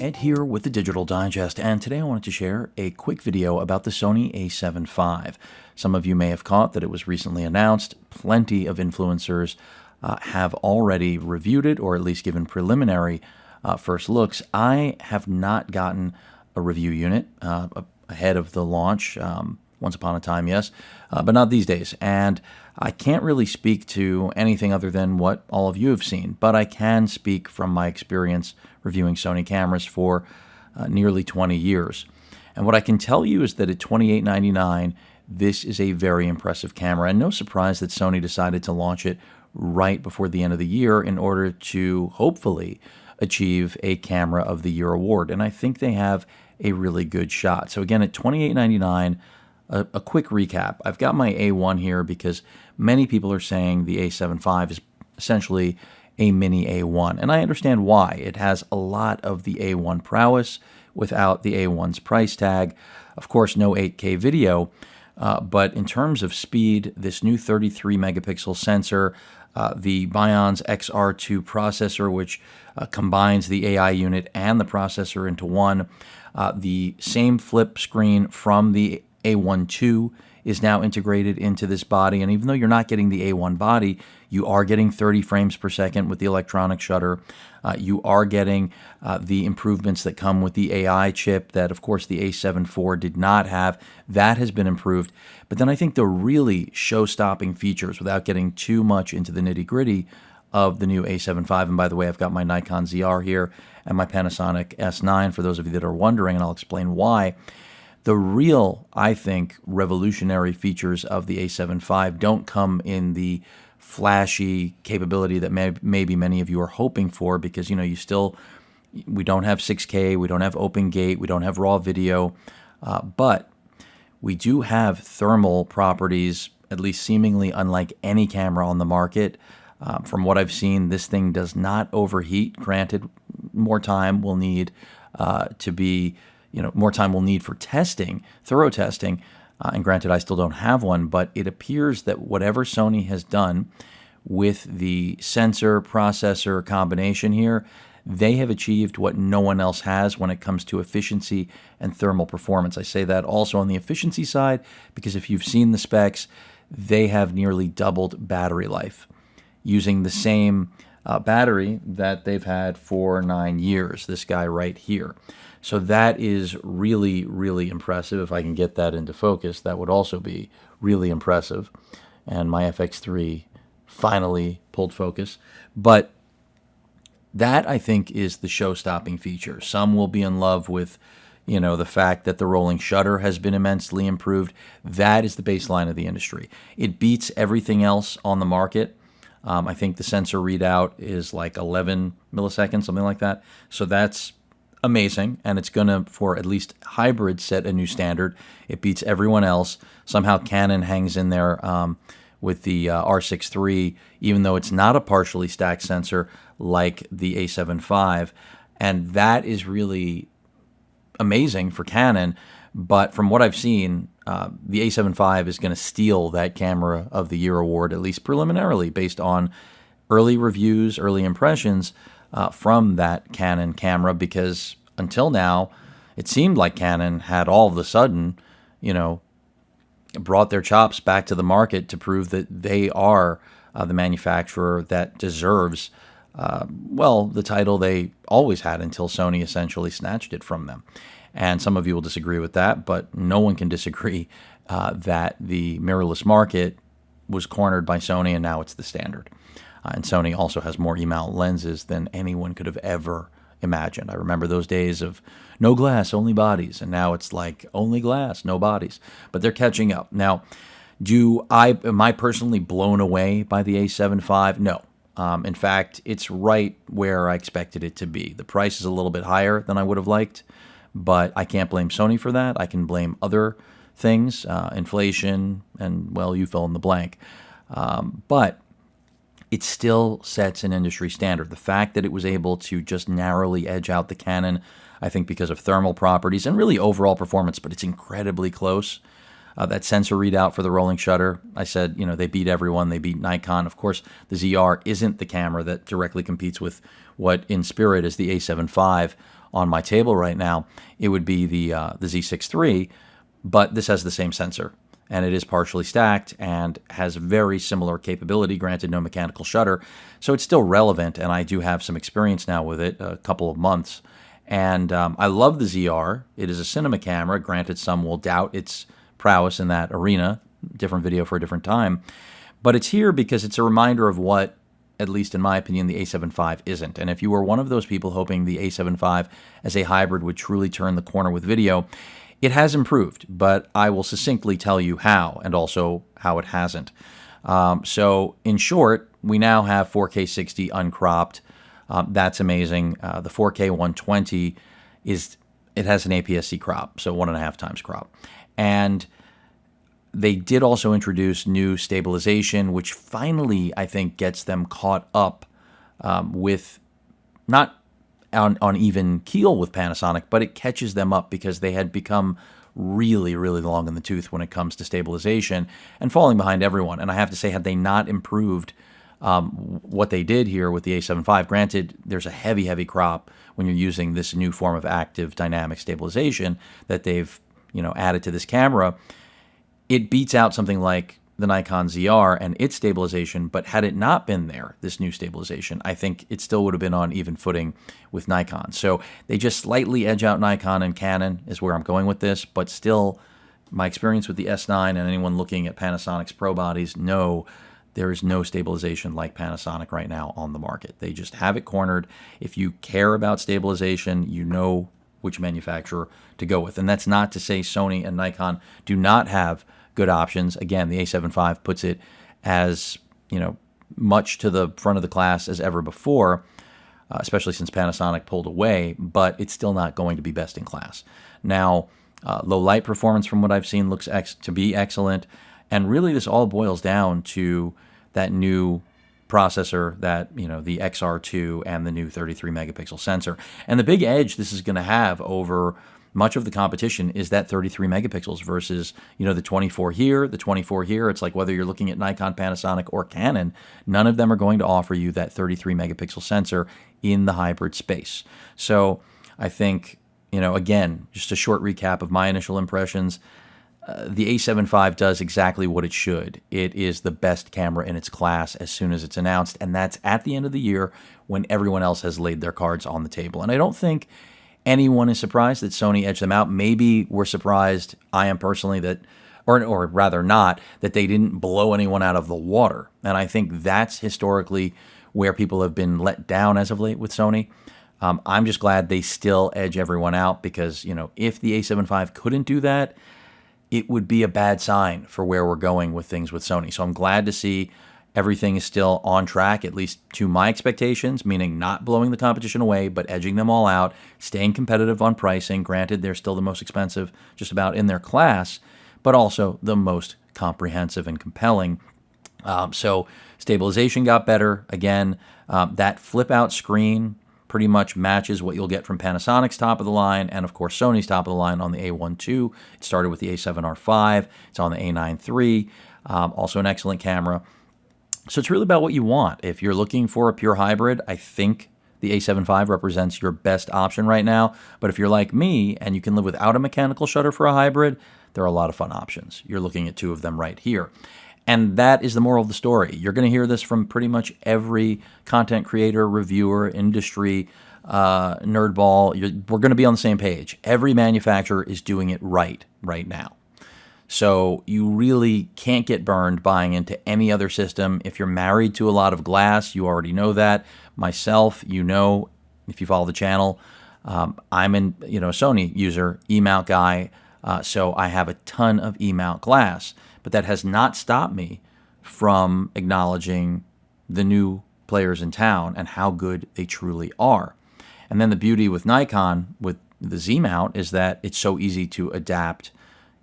Ed here with the Digital Digest, and today I wanted to share a quick video about the Sony a7 IV. Some of you may have caught that it was recently announced. Plenty of influencers have already reviewed it, or at least given preliminary first looks. I have not gotten a review unit ahead of the launch. Once upon a time, yes, but not these days. And I can't really speak to anything other than what all of you have seen, but I can speak from my experience reviewing Sony cameras for nearly 20 years. And what I can tell you is that at $28.99, this is a very impressive camera, and no surprise that Sony decided to launch it right before the end of the year in order to hopefully achieve a Camera of the Year award. And I think they have a really good shot. So again, at $28.99, a quick recap. I've got my A1 here because many people are saying the a7 IV is essentially a mini A1, and I understand why. It has a lot of the A1 prowess without the A1's price tag. Of course, no 8K video, but in terms of speed, this new 33 megapixel sensor, the Bion's XR2 processor, which combines the AI unit and the processor into one, the same flip screen from the A1 II is now integrated into this body, and even though you're not getting the A1 body, you are getting 30 frames per second with the electronic shutter. You are getting the improvements that come with the AI chip that, of course, the a7 IV did not have. That has been improved. But then I think the really show-stopping features, without getting too much into the nitty-gritty of the new a7 V, and by the way, I've got my Nikon ZR here and my Panasonic S9 for those of you that are wondering, and I'll explain why. The real, I think, revolutionary features of the a7 V don't come in the flashy capability that maybe many of you are hoping for, because, you know, we don't have 6K, we don't have open gate, we don't have raw video, but we do have thermal properties, at least seemingly unlike any camera on the market. From what I've seen, this thing does not overheat. Granted, more time will need more time we'll need for testing, thorough testing, and granted, I still don't have one, but it appears that whatever Sony has done with the sensor processor combination here, they have achieved what no one else has when it comes to efficiency and thermal performance. I say that also on the efficiency side because if you've seen the specs, they have nearly doubled battery life using the same battery that they've had for 9 years, this guy right here. So that is really, really impressive. If I can get that into focus, that would also be really impressive. And my FX3 finally pulled focus. But that, I think, is the show-stopping feature. Some will be in love with, the fact that the rolling shutter has been immensely improved. That is the baseline of the industry. It beats everything else on the market. I think the sensor readout is like 11 milliseconds, something like that. So that's amazing, and it's going to, for at least hybrid, set a new standard. It beats everyone else. Somehow Canon hangs in there with the R6 III, even though it's not a partially stacked sensor like the a7 V, and that is really amazing for Canon. But from what I've seen, the a7 V is going to steal that Camera of the Year award, at least preliminarily, based on early reviews, early impressions from that Canon camera, because until now, it seemed like Canon had all of a sudden, brought their chops back to the market to prove that they are the manufacturer that deserves, the title they always had until Sony essentially snatched it from them. And some of you will disagree with that, but no one can disagree that the mirrorless market was cornered by Sony, and now it's the standard. And Sony also has more E-mount lenses than anyone could have ever imagined. I remember those days of no glass, only bodies, and now it's like only glass, no bodies. But they're catching up. Now, am I personally blown away by the a7 V? No. In fact, it's right where I expected it to be. The price is a little bit higher than I would have liked, but I can't blame Sony for that. I can blame other things, inflation, and, well, you fill in the blank. But it still sets an industry standard. The fact that it was able to just narrowly edge out the Canon, I think because of thermal properties and really overall performance, but it's incredibly close. That sensor readout for the rolling shutter, I said, they beat everyone. They beat Nikon. Of course, the ZR isn't the camera that directly competes with what in spirit is the A7 IV on my table right now. It would be the Z6 III, but this has the same sensor, and it is partially stacked and has very similar capability, granted no mechanical shutter. So it's still relevant, and I do have some experience now with it, a couple of months. And I love the ZR. It is a cinema camera. Granted, some will doubt its prowess in that arena. Different video for a different time. But it's here because it's a reminder of what, at least in my opinion, the A7 IV isn't. And if you were one of those people hoping the A7 IV as a hybrid would truly turn the corner with video, it has improved, but I will succinctly tell you how, and also how it hasn't. So in short, we now have 4K 60 uncropped. That's amazing. The 4K 120 it has an APS-C crop, so 1.5 times crop. And they did also introduce new stabilization, which finally, I think, gets them caught up with, not on even keel with Panasonic, but it catches them up because they had become really, really long in the tooth when it comes to stabilization and falling behind everyone. And I have to say, had they not improved what they did here with the A7 V, granted, there's a heavy, heavy crop when you're using this new form of active dynamic stabilization that they've added to this camera. It beats out something like the Nikon ZR and its stabilization, but had it not been there, this new stabilization, I think it still would have been on even footing with Nikon. So they just slightly edge out Nikon and Canon is where I'm going with this, but still, my experience with the S9 and anyone looking at Panasonic's Pro bodies know there is no stabilization like Panasonic right now on the market. They just have it cornered. If you care about stabilization, you know which manufacturer to go with. And that's not to say Sony and Nikon do not have good options. Again, the A7 V puts it as much to the front of the class as ever before, especially since Panasonic pulled away, but it's still not going to be best in class. Now, low light performance from what I've seen looks to be excellent, and really this all boils down to that new processor, that the XR2 and the new 33 megapixel sensor. And the big edge this is going to have over much of the competition is that 33 megapixels versus the 24 here, the 24 here. It's like whether you're looking at Nikon, Panasonic, or Canon, none of them are going to offer you that 33 megapixel sensor in the hybrid space. So I think, again, just a short recap of my initial impressions. The A7 V does exactly what it should. It is the best camera in its class as soon as it's announced, and that's at the end of the year when everyone else has laid their cards on the table. And I don't think anyone is surprised that Sony edged them out. Maybe we're surprised, I am personally, that, or rather not, that they didn't blow anyone out of the water. And I think that's historically where people have been let down as of late with Sony. I'm just glad they still edge everyone out because, if the A7 V couldn't do that, it would be a bad sign for where we're going with things with Sony. So I'm glad to see everything is still on track, at least to my expectations, meaning not blowing the competition away, but edging them all out, staying competitive on pricing. Granted, they're still the most expensive just about in their class, but also the most comprehensive and compelling. So stabilization got better. Again, that flip-out screen pretty much matches what you'll get from Panasonic's top of the line and, of course, Sony's top of the line on the A1 II. It started with the A7R V. It's on the A9 III. Also an excellent camera. So it's really about what you want. If you're looking for a pure hybrid, I think the A7 V represents your best option right now. But if you're like me and you can live without a mechanical shutter for a hybrid, there are a lot of fun options. You're looking at two of them right here. And that is the moral of the story. You're going to hear this from pretty much every content creator, reviewer, industry, nerdball. We're going to be on the same page. Every manufacturer is doing it right now. So you really can't get burned buying into any other system. If you're married to a lot of glass, you already know that. Myself, if you follow the channel, I'm a Sony user, E-mount guy, so I have a ton of E-mount glass. But that has not stopped me from acknowledging the new players in town and how good they truly are. And then the beauty with Nikon, with the Z-mount, is that it's so easy to adapt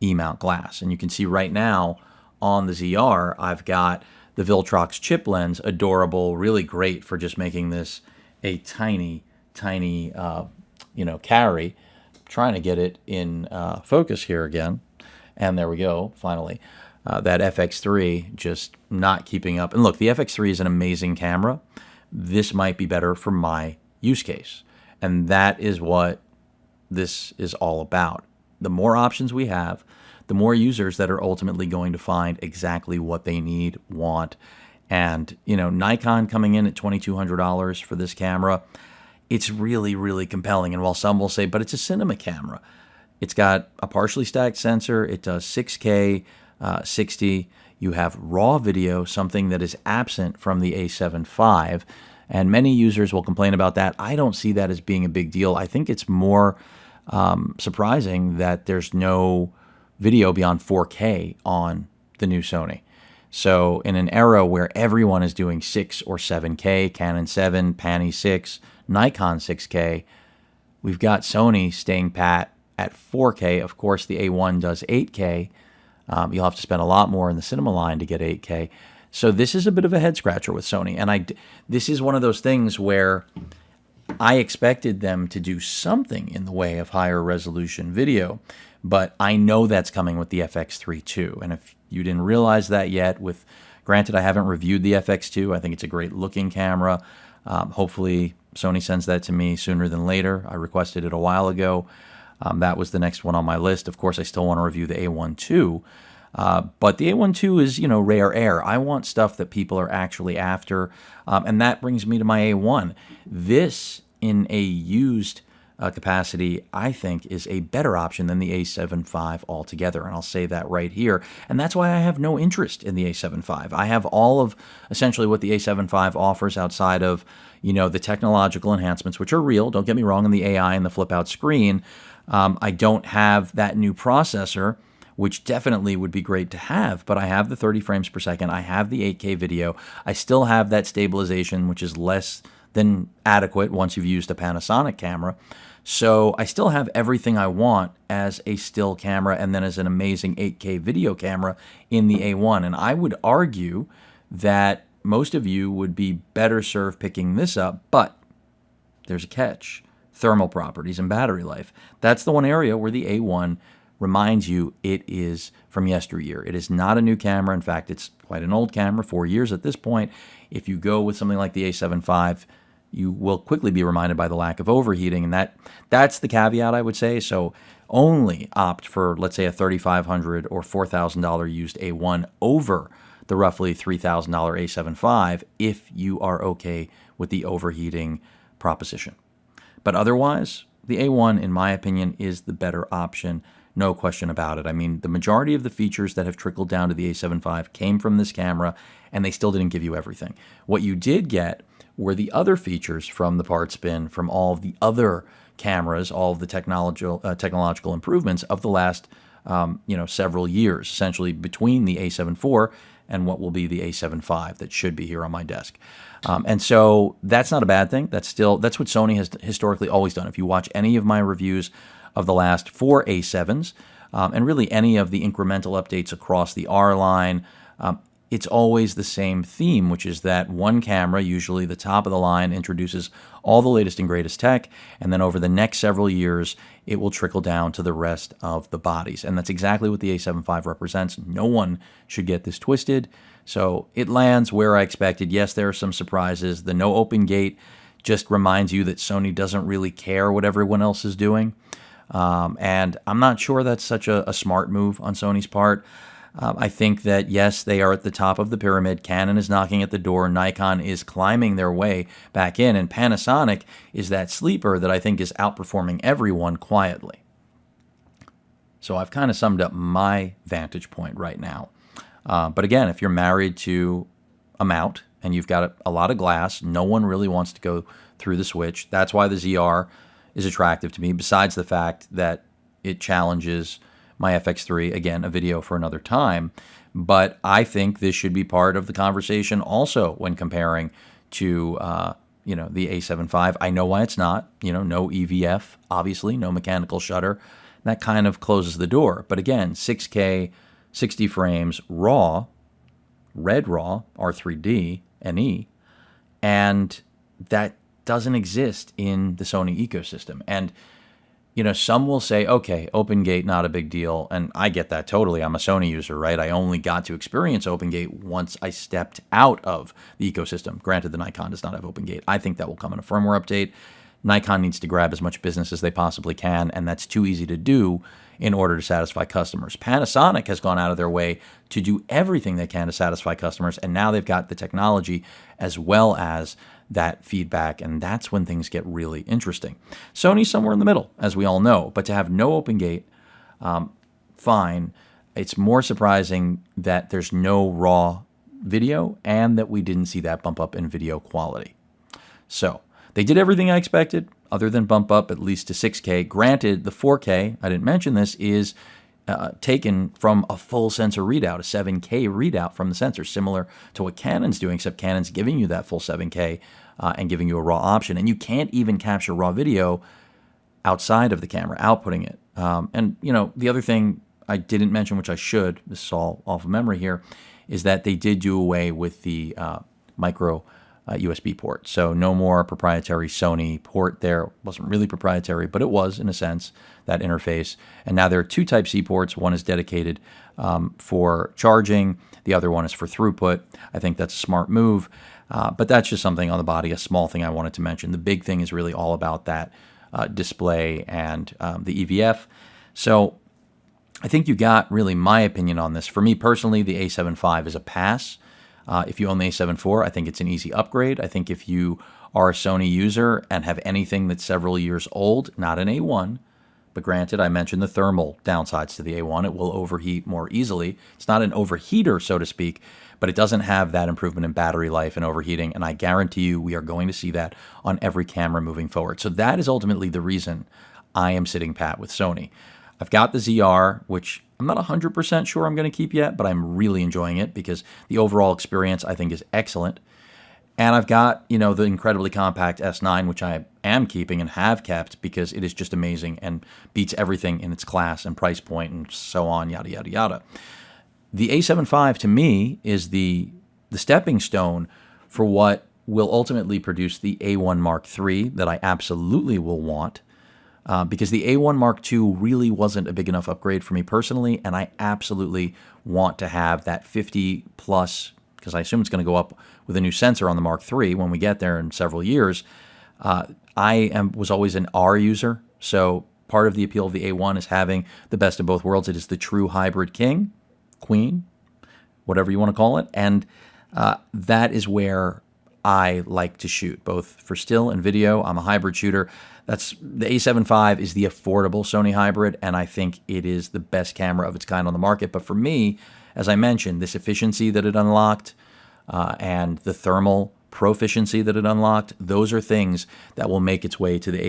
E-mount glass. And you can see right now on the ZR, I've got the Viltrox chip lens, adorable, really great for just making this a tiny, carry. I'm trying to get it in focus here again. And there we go, finally. That FX3 just not keeping up. And look, the FX3 is an amazing camera. This might be better for my use case. And that is what this is all about. The more options we have, the more users that are ultimately going to find exactly what they need, want. And, Nikon coming in at $2,200 for this camera, it's really, really compelling. And while some will say, but it's a cinema camera, it's got a partially stacked sensor. It does 6K, 60. You have RAW video, something that is absent from the A7 IV. And many users will complain about that. I don't see that as being a big deal. I think it's more surprising that there's no video beyond 4K on the new Sony. So in an era where everyone is doing 6 or 7K, Canon 7, Pani 6, Nikon 6K, we've got Sony staying pat at 4K. Of course, the A1 does 8K. You'll have to spend a lot more in the cinema line to get 8K. So this is a bit of a head scratcher with Sony. And this is one of those things where I expected them to do something in the way of higher resolution video, but I know that's coming with the FX3 too. And if you didn't realize that yet, granted, I haven't reviewed the FX2. I think it's a great looking camera. Hopefully Sony sends that to me sooner than later. I requested it a while ago. That was the next one on my list. Of course, I still want to review the A1 II. But the A1 II is, rare air. I want stuff that people are actually after. And that brings me to my A1. This, in a used capacity, I think is a better option than the A7 IV altogether. And I'll say that right here. And that's why I have no interest in the A7 V. I have all of essentially what the A7 V offers outside of, the technological enhancements, which are real. Don't get me wrong, in the AI and the flip out screen. I don't have that new processor, which definitely would be great to have, but I have the 30 frames per second. I have the 8K video. I still have that stabilization, which is less than adequate once you've used a Panasonic camera. So I still have everything I want as a still camera and then as an amazing 8K video camera in the A1. And I would argue that most of you would be better served picking this up, but there's a catch. Thermal properties and battery life. That's the one area where the A1 reminds you it is from yesteryear. It is not a new camera. In fact, it's quite an old camera, 4 years at this point. If you go with something like the A7 V, you will quickly be reminded by the lack of overheating, and that's the caveat, I would say. So only opt for, let's say, a $3,500 or $4,000 used A1 over the roughly $3,000 A7 V if you are okay with the overheating proposition. But otherwise, the A1, in my opinion, is the better option. No question about it. I mean, the majority of the features that have trickled down to the A7 V came from this camera, and they still didn't give you everything. What you did get were the other features from the parts bin, from all of the other cameras, all of the technological improvements of the last several years, essentially between the A7 IV and what will be the A7 V that should be here on my desk. And so that's not a bad thing. That's what Sony has historically always done. If you watch any of my reviews of the last 4 A7s, and really any of the incremental updates across the R line, it's always the same theme, which is that one camera, usually the top of the line, introduces all the latest and greatest tech, and then over the next several years, it will trickle down to the rest of the bodies. And that's exactly what the A7 V represents. No one should get this twisted. So it lands where I expected. Yes, there are some surprises. The no open gate just reminds you that Sony doesn't really care what everyone else is doing. And I'm not sure that's such a smart move on Sony's part. I think that, yes, they are at the top of the pyramid. Canon is knocking at the door. Nikon is climbing their way back in. And Panasonic is that sleeper that I think is outperforming everyone quietly. So I've kind of summed up my vantage point right now. But again, if you're married to a mount and you've got a lot of glass, no one really wants to go through the switch. That's why the ZR is attractive to me, besides the fact that it challenges my FX3, again, a video for another time. But I think this should be part of the conversation also when comparing to, the A7 V. I know why it's not, no EVF, obviously, no mechanical shutter. That kind of closes the door. But again, 6K, 60 frames, RAW, red RAW, R3D, NE, and that doesn't exist in the Sony ecosystem. And some will say, okay, Open Gate, not a big deal. And I get that totally. I'm a Sony user, right? I only got to experience Open Gate once I stepped out of the ecosystem. Granted, the Nikon does not have Open Gate. I think that will come in a firmware update. Nikon needs to grab as much business as they possibly can, and that's too easy to do in order to satisfy customers. Panasonic has gone out of their way to do everything they can to satisfy customers, and now they've got the technology as well as that feedback, and that's when things get really interesting. Sony's somewhere in the middle, as we all know, but to have no Open Gate, fine. It's more surprising that there's no raw video and that we didn't see that bump up in video quality. So they did everything I expected, other than bump up at least to 6K. Granted, the 4K, I didn't mention this, is taken from a full sensor readout, a 7K readout from the sensor, similar to what Canon's doing, except Canon's giving you that full 7K and giving you a raw option. And you can't even capture raw video outside of the camera, outputting it. And, the other thing I didn't mention, which I should, this is all off of memory here, is that they did do away with the micro USB port. So no more proprietary Sony port there. It wasn't really proprietary, but it was, in a sense, that interface. And now there are two Type-C ports. One is dedicated for charging. The other one is for throughput. I think that's a smart move. But that's just something on the body, a small thing I wanted to mention. The big thing is really all about that display and the EVF. So I think you got really my opinion on this. For me personally, the A7 IV is a pass. If you own the A7 IV, I think it's an easy upgrade. I think if you are a Sony user and have anything that's several years old, not an A1, but granted, I mentioned the thermal downsides to the A1. It will overheat more easily. It's not an overheater, so to speak, but it doesn't have that improvement in battery life and overheating, and I guarantee you we are going to see that on every camera moving forward. So that is ultimately the reason I am sitting pat with Sony. I've got the ZR, which I'm not 100% sure I'm going to keep yet, but I'm really enjoying it because the overall experience I think is excellent. And I've got, the incredibly compact S9, which I am keeping and have kept because it is just amazing and beats everything in its class and price point and so on, yada, yada, yada. The A7 IV, to me, is the stepping stone for what will ultimately produce the A1 Mark III that I absolutely will want. Because the A1 Mark II really wasn't a big enough upgrade for me personally, and I absolutely want to have that 50 plus, because I assume it's going to go up with a new sensor on the Mark III when we get there in several years. Was always an R user, so part of the appeal of the A1 is having the best of both worlds. It is the true hybrid queen, whatever you want to call it, and that is where I like to shoot, both for still and video. I'm a hybrid shooter. That's the A7 V is the affordable Sony hybrid, and I think it is the best camera of its kind on the market. But for me, as I mentioned, this efficiency that it unlocked and the thermal proficiency that it unlocked, those are things that will make its way to the the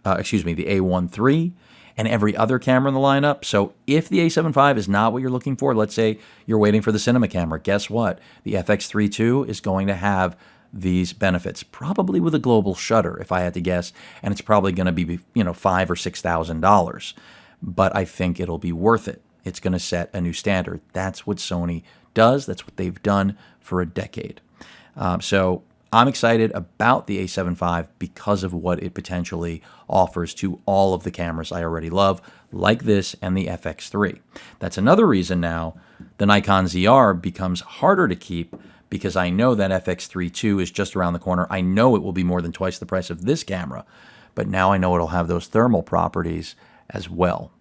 A1 III and every other camera in the lineup. So if the A7 V is not what you're looking for, let's say you're waiting for the cinema camera, guess what? The FX3 II is going to have these benefits, probably with a global shutter, if I had to guess, and it's probably going to be, $5,000 or $6,000. But I think it'll be worth it. It's going to set a new standard. That's what Sony does. That's what they've done for a decade. So I'm excited about the A7 V because of what it potentially offers to all of the cameras I already love, like this and the FX3. That's another reason now the Nikon ZR becomes harder to keep, because I know that FX3 II is just around the corner. I know it will be more than twice the price of this camera, but now I know it'll have those thermal properties as well.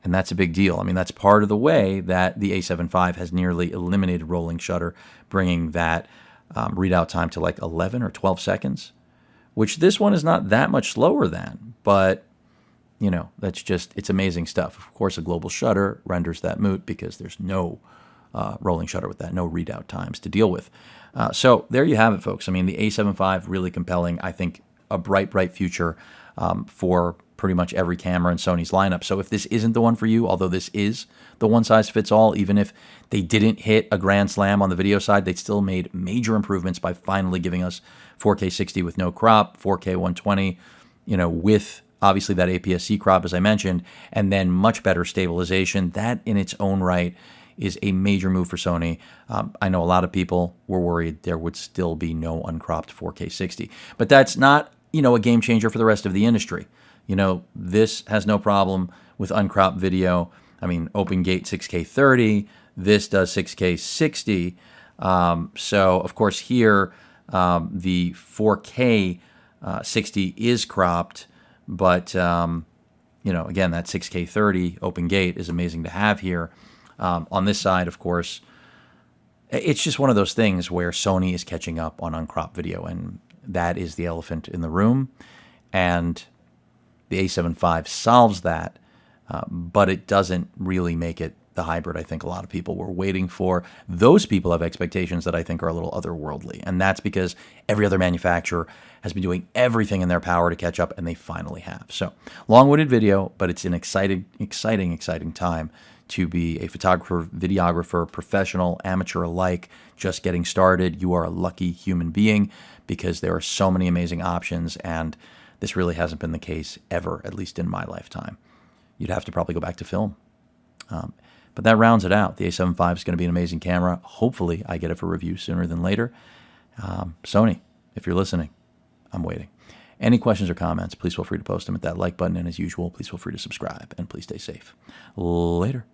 And that's a big deal. I mean, that's part of the way that the A7 V has nearly eliminated rolling shutter, bringing that readout time to like 11 or 12 seconds, which this one is not that much slower than, but that's just, it's amazing stuff. Of course, a global shutter renders that moot because there's no rolling shutter with that, no readout times to deal with. So there you have it, folks. I mean, the A7 V, really compelling. I think a bright, bright future for pretty much every camera in Sony's lineup. So if this isn't the one for you, although this is the one-size-fits-all, even if they didn't hit a grand slam on the video side, they still made major improvements by finally giving us 4K 60 with no crop, 4K 120, with obviously that APS-C crop, as I mentioned, and then much better stabilization. That in its own right is a major move for Sony. I know a lot of people were worried there would still be no uncropped 4K 60, but that's not, a game changer for the rest of the industry. this has no problem with uncropped video. I mean, open gate 6K 30. This does 6K 60. So, of course, here the 4K 60 is cropped, but, again, that 6K 30 open gate is amazing to have here. On this side, of course, it's just one of those things where Sony is catching up on uncropped video, and that is the elephant in the room. And the A7 IV solves that, but it doesn't really make it the hybrid I think a lot of people were waiting for. Those people have expectations that I think are a little otherworldly, and that's because every other manufacturer has been doing everything in their power to catch up, and they finally have. So, long-winded video, but it's an exciting time to be a photographer, videographer, professional, amateur alike, just getting started. You are a lucky human being because there are so many amazing options, and this really hasn't been the case ever, at least in my lifetime. You'd have to probably go back to film. But that rounds it out. The A7 V is going to be an amazing camera. Hopefully, I get it for review sooner than later. Sony, if you're listening, I'm waiting. Any questions or comments, please feel free to post them at that like button. And as usual, please feel free to subscribe. And please stay safe. Later.